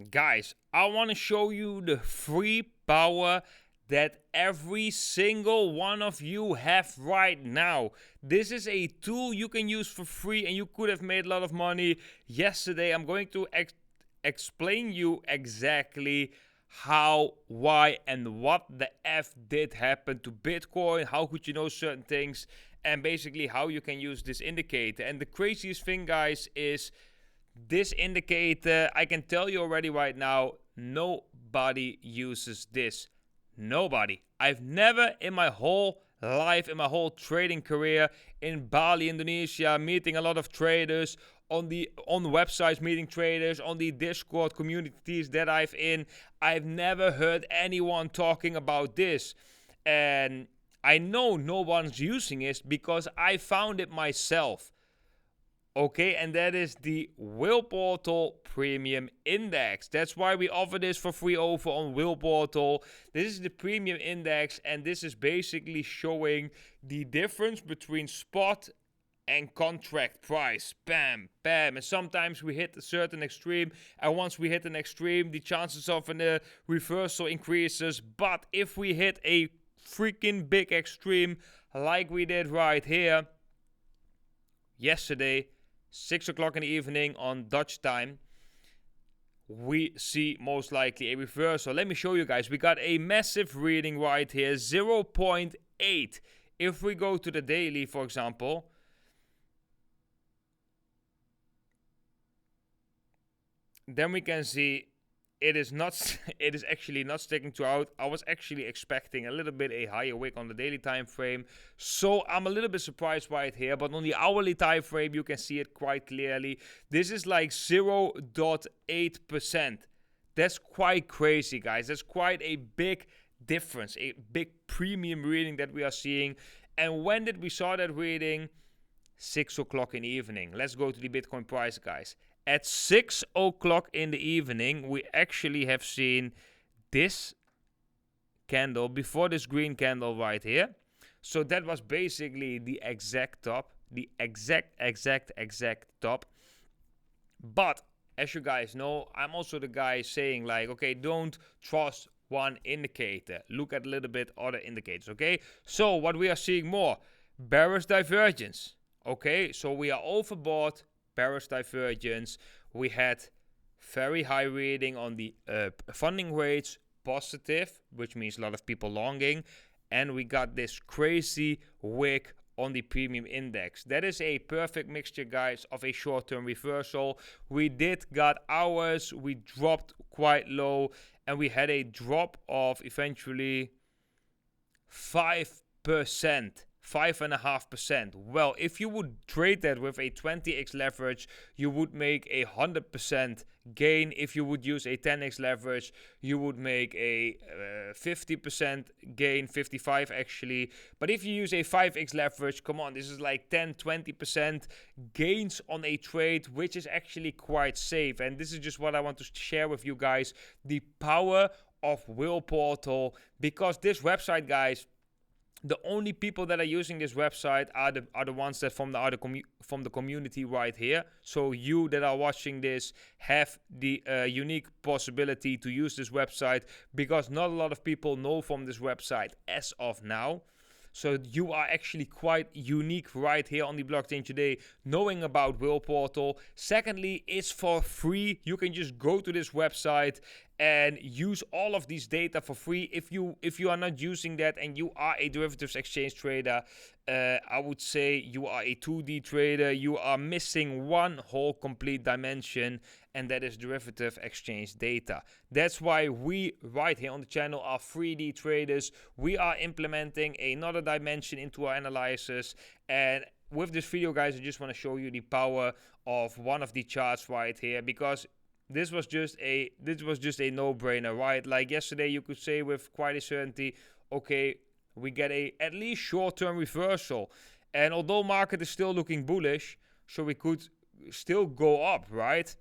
Guys, I want to show you the free power that every single one of you have right now. This is a tool you can use for free and you could have made a lot of money yesterday. I'm going to explain you exactly how, why, and what the F did happen to Bitcoin, how could you know certain things, and basically how you can use this indicator. And the craziest thing, guys, is this indicator, I can tell you already right now, nobody uses this. Nobody. I've never in my whole life, in my whole trading career in Bali, Indonesia, meeting a lot of traders, on the websites meeting traders, on the Discord communities that I've never heard anyone talking about this. And I know no one's using it because I found it myself. Okay, and that is the WhalePortal Premium Index. That's why we offer this for free over on WhalePortal. This is the Premium Index, and this is basically showing the difference between spot and contract price. Bam, bam. And sometimes we hit a certain extreme, and once we hit an extreme, the chances of a reversal increases. But if we hit a freaking big extreme, like we did right here yesterday, 6 o'clock in the evening on Dutch time, we see most likely a reversal. Let me show you guys. We got a massive reading right here, 0.8. If we go to the daily, for example, then we can see it is actually not sticking to out. I was actually expecting a little bit a higher wick on the daily time frame, so I'm a little bit surprised right here. But on the hourly time frame, you can see it quite clearly. This is like 0.8%. That's quite crazy, guys. That's quite a big difference, a big premium reading that we are seeing. And when did we saw that reading? 6 o'clock in the evening. Let's go to the Bitcoin price, guys. At 6 o'clock in the evening, we actually have seen this candle before this green candle right here. So that was basically the exact top, the exact top. But as you guys know, I'm also the guy saying like, okay, don't trust one indicator. Look at a little bit other indicators, okay? So what we are seeing more, bearish divergence. Okay, so we are overbought, bearish divergence. We had very high reading on the funding rates, positive, which means a lot of people longing, and we got this crazy wick on the premium index. That is a perfect mixture, guys, of a short-term reversal. We did got hours, we dropped quite low, and we had a drop of eventually 5%. 5.5%. Well, if you would trade that with a 20x leverage, you would make a 100% gain. If you would use a 10x leverage, you would make a 50% gain, 55 actually. But if you use a 5x leverage, come on, this is like 10-20% gains on a trade, which is actually quite safe. And this is just what I want to share with you guys, the power of WhalePortal, because this website, guys, the only people that are using this website are the ones that from the community right here. So you that are watching this have the unique possibility to use this website, because not a lot of people know from this website as of now. So you are actually quite unique right here on the blockchain today, knowing about WhalePortal. Secondly, it's for free. You can just go to this website and use all of these data for free. If you are not using that and you are a derivatives exchange trader, I would say you are a 2D trader. You are missing one whole complete dimension, and that is derivative exchange data. That's why we right here on the channel are 3D traders. We are implementing another dimension into our analysis, and with this video, guys, I just want to show you the power of one of the charts right here, because this was just a no-brainer, right? Like yesterday, you could say with quite a certainty, okay, we get a at least short-term reversal, and although market is still looking bullish, so we could still go up, right?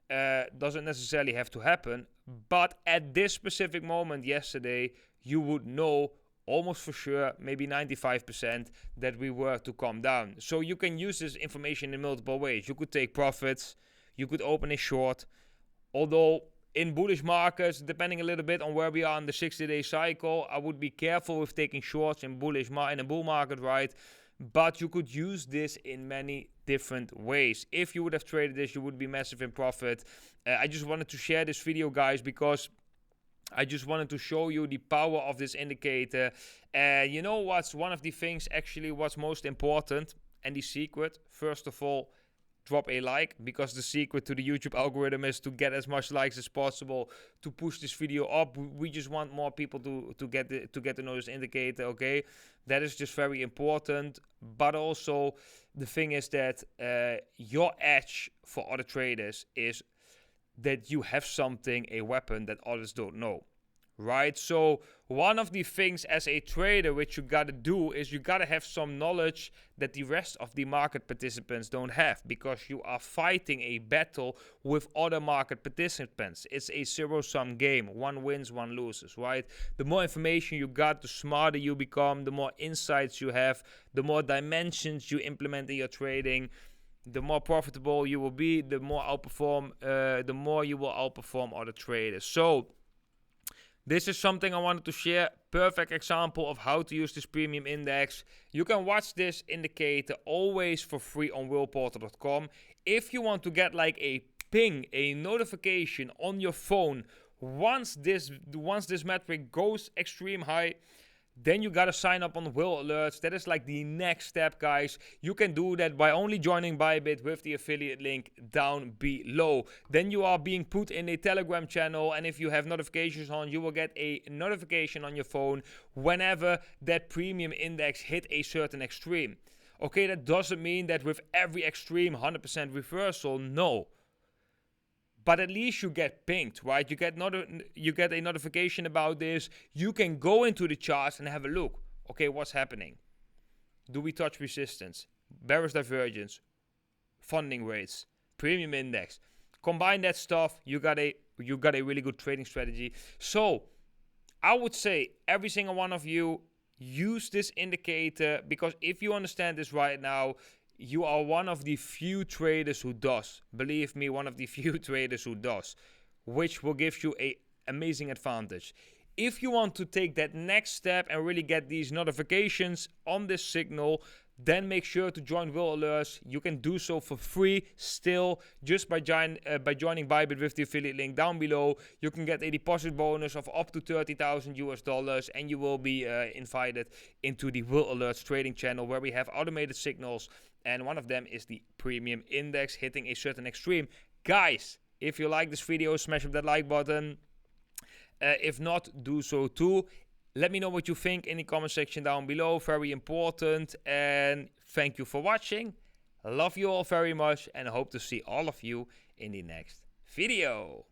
Doesn't necessarily have to happen, but at this specific moment yesterday, you would know almost for sure, maybe 95%, that we were to come down. So you can use this information in multiple ways. You could take profits, you could open a short, although in bullish markets, depending a little bit on where we are in the 60-day cycle, I would be careful with taking shorts in in a bull market, right? But you could use this in many different ways. If you would have traded this, you would be massive in profit. I just wanted to share this video, guys, because I just wanted to show you the power of this indicator. You know what's one of the things, actually, what's most important and the secret? First of all, drop a like, because the secret to the YouTube algorithm is to get as much likes as possible to push this video up. We just want more people to get to know this indicator, okay? That is just very important. But also, the thing is that your edge for other traders is that you have something, a weapon that others don't know, right? So one of the things as a trader which you gotta do is you gotta have some knowledge that the rest of the market participants don't have, because you are fighting a battle with other market participants. It's a zero-sum game. One wins, one loses, right? The more information you got, the smarter you become, the more insights you have, the more dimensions you implement in your trading, the more profitable you will be, the more you will outperform other traders. So this is something I wanted to share. Perfect example of how to use this premium index. You can watch this indicator always for free on whaleportal.com. If you want to get like a ping, a notification on your phone once this metric goes extreme high, then you gotta sign up on WhaleAlerts. That is like the next step, guys. You can do that by only joining Bybit with the affiliate link down below. Then you are being put in a Telegram channel, and if you have notifications on, you will get a notification on your phone whenever that premium index hit a certain extreme. Okay, that doesn't mean that with every extreme 100% reversal, no. But at least you get pinged, right? You get a notification about this. You can go into the charts and have a look. Okay, what's happening? Do we touch resistance? Bearish divergence, funding rates, premium index. Combine that stuff, you got a really good trading strategy. So I would say every single one of you use this indicator, because if you understand this right now, you are one of the few traders who does. Believe me, one of the few traders who does, which will give you an amazing advantage. If you want to take that next step and really get these notifications on this signal, then make sure to join WhaleAlerts. You can do so for free still, just by joining Bybit with the affiliate link down below. You can get a deposit bonus of up to $30,000 and you will be invited into the WhaleAlerts trading channel, where we have automated signals, and one of them is the premium index hitting a certain extreme. Guys, if you like this video, smash up that like button. If not, do so too. Let me know what you think in the comment section down below. Very important. And thank you for watching. Love you all very much, and hope to see all of you in the next video.